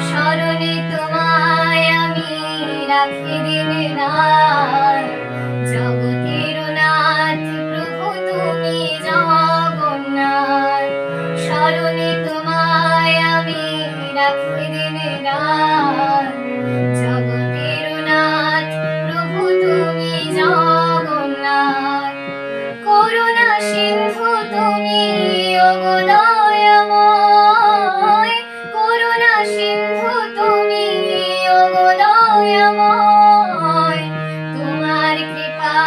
স্মরণে তোমায় আমি রাখি দিন রাত, জগতের নাথ প্রভু তুমি জগন্নাথ। স্মরণে তোমায় আমি রাখি দিন রাত, জগতের নাথ প্রভু তুমি জগন্নাথ। করুণা সিন্ধু তুমি ওগো দয়াময়, করুণা সিন্ধু তুমি ওগো দয়াময়। তোমার কৃপা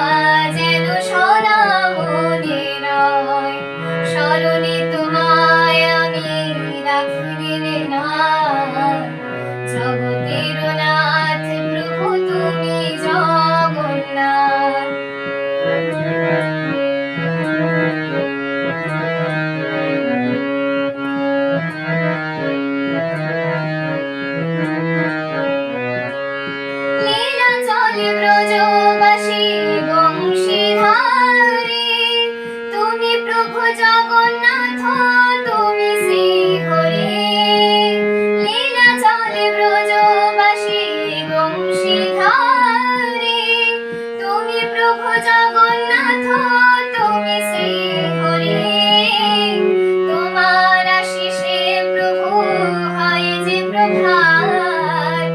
যেন সদা মনে রয়, স্মরণে তোমায় আমি রাখি দিন রাত, জগতের নাথ প্রভু তুমি জগন্নাথ। লীলা চলে ব্রজবাসী বংশীধারী, তুমি প্রভু জগন্নাথ তুমি শ্রীহরি। লীলা চলে ব্রজবাসী বংশীধারী, তুমি প্রভু জগন্নাথ তুমি শ্রীহরি। তোমার আশিসে প্রভু হয় যে প্রভাত,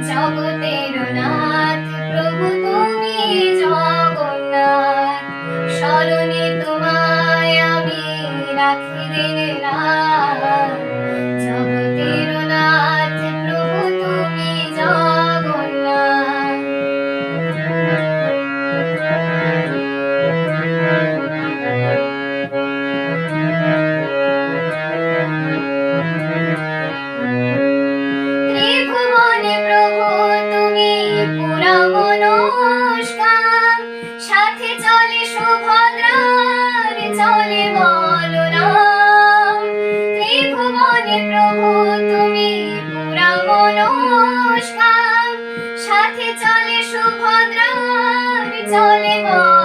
জগতের নাথ প্রভু তুমি জগন্নাথ। স্মরণে তোমায় আমি রাখি দিন রাত, জগতের নাথ প্রভু তুমি জগন্নাথ। ত্রিভুবনে প্রভু তুমি পুরা মনস্কাম, সাথে চলে সুভদ্রার চলে বলরাম। ত্রিভুবনে প্রভু তুমি পুরা মনস্কাম, সাথে চলে সুভদ্রার চলে বলরাম।